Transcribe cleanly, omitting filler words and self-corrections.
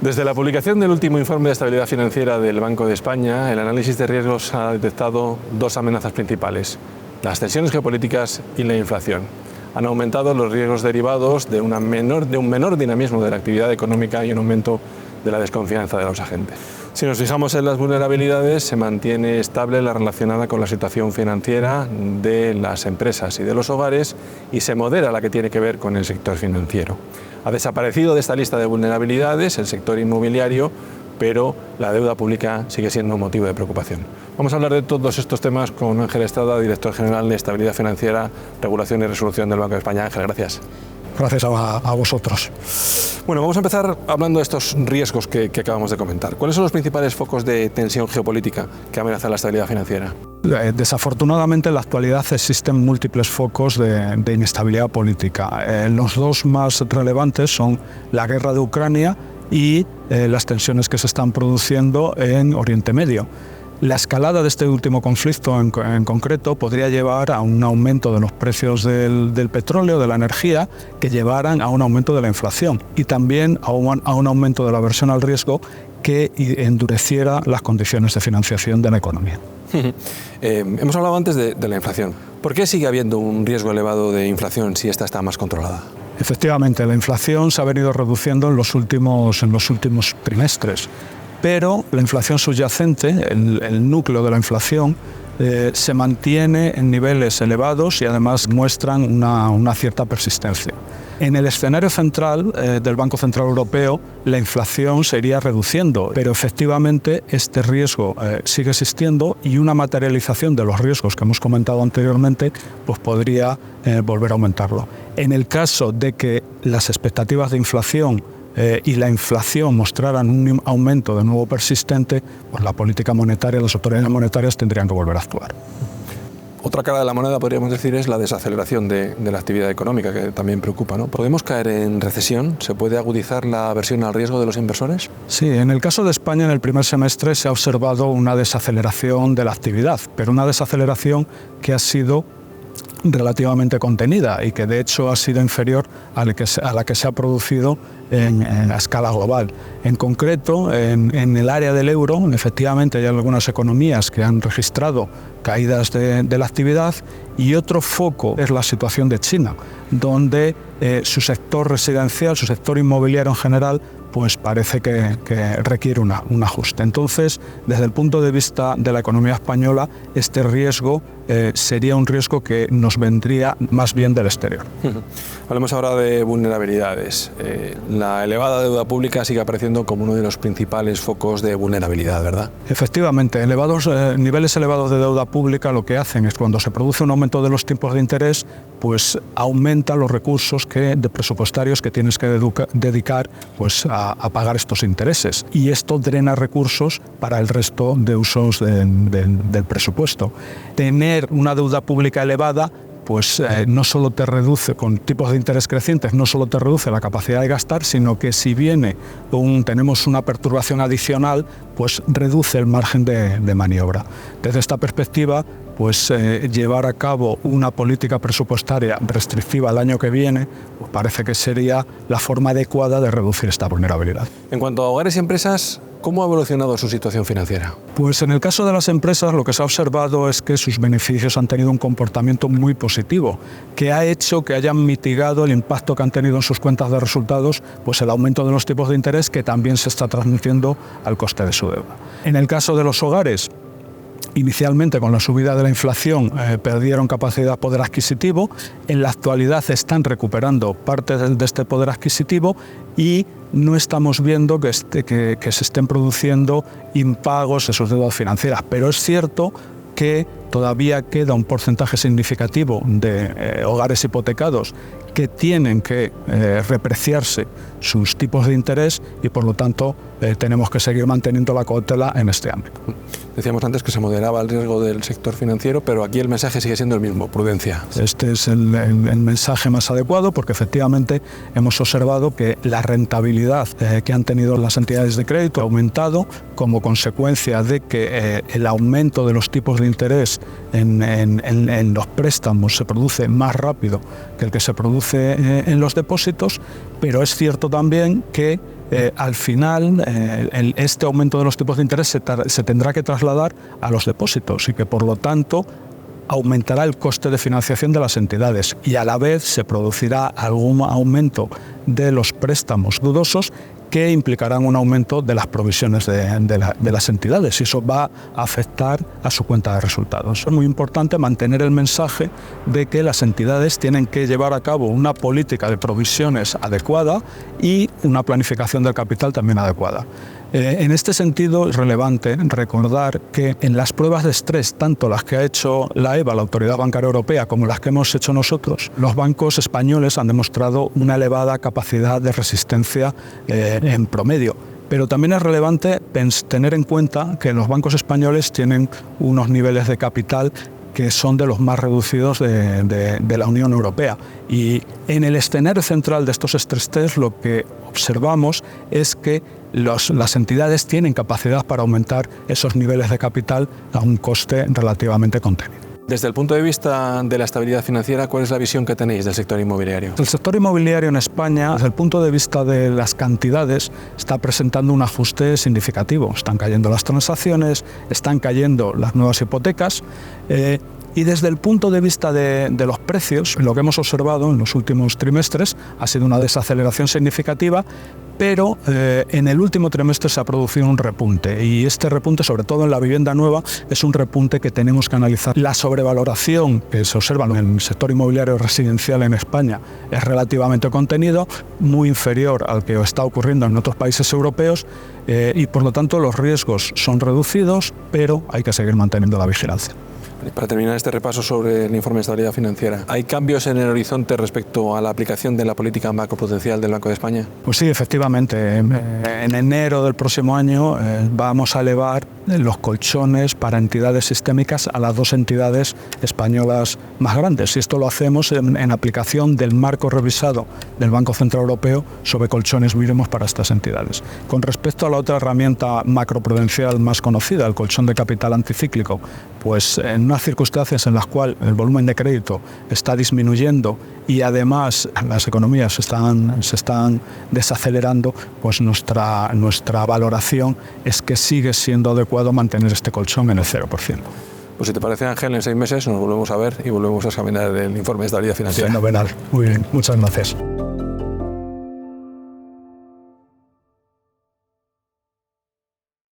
Desde la publicación del último informe de estabilidad financiera del Banco de España, el análisis de riesgos ha detectado dos amenazas principales: las tensiones geopolíticas y la inflación. Han aumentado los riesgos derivados de un menor dinamismo de la actividad económica y un aumento de la desconfianza de los agentes. Si nos fijamos en las vulnerabilidades, se mantiene estable la relacionada con la situación financiera de las empresas y de los hogares y se modera la que tiene que ver con el sector financiero. Ha desaparecido de esta lista de vulnerabilidades el sector inmobiliario, pero la deuda pública sigue siendo un motivo de preocupación. Vamos a hablar de todos estos temas con Ángel Estrada, director general de Estabilidad Financiera, Regulación y Resolución del Banco de España. Ángel, gracias. Gracias a vosotros. Bueno, vamos a empezar hablando de estos riesgos que acabamos de comentar. ¿Cuáles son los principales focos de tensión geopolítica que amenazan la estabilidad financiera? Desafortunadamente, en la actualidad existen múltiples focos de inestabilidad política. Los dos más relevantes son la guerra de Ucrania y las tensiones que se están produciendo en Oriente Medio. La escalada de este último conflicto en concreto podría llevar a un aumento de los precios del petróleo, de la energía, que llevaran a un aumento de la inflación y también a un aumento de la aversión al riesgo que endureciera las condiciones de financiación de la economía. Hemos hablado antes de la inflación. ¿Por qué sigue habiendo un riesgo elevado de inflación si esta está más controlada? Efectivamente, la inflación se ha venido reduciendo en los últimos trimestres. Pero la inflación subyacente, el núcleo de la inflación, se mantiene en niveles elevados y además muestran una cierta persistencia. En el escenario central del Banco Central Europeo, la inflación se iría reduciendo, pero efectivamente este riesgo sigue existiendo y una materialización de los riesgos que hemos comentado anteriormente pues podría volver a aumentarlo. En el caso de que las expectativas de inflación y la inflación mostraran un aumento de nuevo persistente, pues la política monetaria, las autoridades monetarias tendrían que volver a actuar. Otra cara de la moneda, podríamos decir, es la desaceleración de la actividad económica, que también preocupa, ¿no? ¿Podemos caer en recesión? ¿Se puede agudizar la aversión al riesgo de los inversores? Sí, en el caso de España, en el primer semestre se ha observado una desaceleración de la actividad, pero una desaceleración que ha sido relativamente contenida y que de hecho ha sido inferior a la que se ha producido en la escala global. En concreto, en el área del euro, efectivamente hay algunas economías que han registrado caídas de la actividad y otro foco es la situación de China, donde su sector residencial, su sector inmobiliario en general, pues parece que requiere un ajuste. Entonces, desde el punto de vista de la economía española, este riesgo sería un riesgo que nos vendría más bien del exterior. Hablemos ahora de vulnerabilidades. La elevada deuda pública sigue apareciendo como uno de los principales focos de vulnerabilidad, ¿verdad? Efectivamente, niveles elevados de deuda pública lo que hacen es cuando se produce un aumento de los tipos de interés, pues aumenta los recursos presupuestarios que tienes que dedicar pues, a pagar estos intereses. Y esto drena recursos para el resto de usos del presupuesto. Tener una deuda pública elevada pues no solo te reduce, con tipos de interés crecientes, no solo te reduce la capacidad de gastar, sino que si tenemos una perturbación adicional, pues reduce el margen de maniobra. Desde esta perspectiva, pues llevar a cabo una política presupuestaria restrictiva el año que viene, pues parece que sería la forma adecuada de reducir esta vulnerabilidad. En cuanto a hogares y empresas, ¿cómo ha evolucionado su situación financiera? Pues en el caso de las empresas lo que se ha observado es que sus beneficios han tenido un comportamiento muy positivo, que ha hecho que hayan mitigado el impacto que han tenido en sus cuentas de resultados, pues el aumento de los tipos de interés que también se está transmitiendo al coste de su deuda. En el caso de los hogares, inicialmente con la subida de la inflación perdieron capacidad de poder adquisitivo, en la actualidad están recuperando parte de este poder adquisitivo y no estamos viendo que se estén produciendo impagos de sus deudas financieras, pero es cierto que todavía queda un porcentaje significativo de hogares hipotecados que tienen que repreciarse sus tipos de interés y por lo tanto tenemos que seguir manteniendo la cautela en este ámbito. Decíamos antes que se moderaba el riesgo del sector financiero, pero aquí el mensaje sigue siendo el mismo: prudencia. Este es el mensaje más adecuado porque efectivamente hemos observado que la rentabilidad que han tenido las entidades de crédito ha aumentado como consecuencia de que el aumento de los tipos de interés en los préstamos se produce más rápido que el que se produce en los depósitos, pero es cierto también que al final este aumento de los tipos de interés se tendrá que trasladar a los depósitos y que por lo tanto aumentará el coste de financiación de las entidades y a la vez se producirá algún aumento de los préstamos dudosos que implicarán un aumento de las provisiones de las entidades y eso va a afectar a su cuenta de resultados. Es muy importante mantener el mensaje de que las entidades tienen que llevar a cabo una política de provisiones adecuada y una planificación del capital también adecuada. En este sentido, es relevante recordar que en las pruebas de estrés, tanto las que ha hecho la EBA, la Autoridad Bancaria Europea, como las que hemos hecho nosotros, los bancos españoles han demostrado una elevada capacidad de resistencia en promedio. Pero también es relevante tener en cuenta que los bancos españoles tienen unos niveles de capital que son de los más reducidos de la Unión Europea. Y en el escenario central de estos stress test lo que observamos es que las entidades tienen capacidad para aumentar esos niveles de capital a un coste relativamente contenido. Desde el punto de vista de la estabilidad financiera, ¿cuál es la visión que tenéis del sector inmobiliario? El sector inmobiliario en España, desde el punto de vista de las cantidades, está presentando un ajuste significativo. Están cayendo las transacciones, están cayendo las nuevas hipotecas. Y desde el punto de vista de los precios, lo que hemos observado en los últimos trimestres ha sido una desaceleración significativa, pero en el último trimestre se ha producido un repunte y este repunte, sobre todo en la vivienda nueva, es un repunte que tenemos que analizar. La sobrevaloración que se observa en el sector inmobiliario residencial en España es relativamente contenido, muy inferior al que está ocurriendo en otros países europeos y por lo tanto los riesgos son reducidos, pero hay que seguir manteniendo la vigilancia. Para terminar este repaso sobre el informe de estabilidad financiera, ¿hay cambios en el horizonte respecto a la aplicación de la política macroprudencial del Banco de España? Pues sí, efectivamente. En enero del próximo año vamos a elevar los colchones para entidades sistémicas a las dos entidades españolas más grandes. Y esto lo hacemos en aplicación del marco revisado del Banco Central Europeo sobre colchones mínimos para estas entidades. Con respecto a la otra herramienta macroprudencial más conocida, el colchón de capital anticíclico, pues en unas circunstancias en las cuales el volumen de crédito está disminuyendo y además las economías se están desacelerando, pues nuestra valoración es que sigue siendo adecuado mantener este colchón en el 0%. Pues si te parece, Ángel, en 6 meses nos volvemos a ver y volvemos a examinar el informe de estabilidad financiera. Fenomenal. Muy bien. Muchas gracias.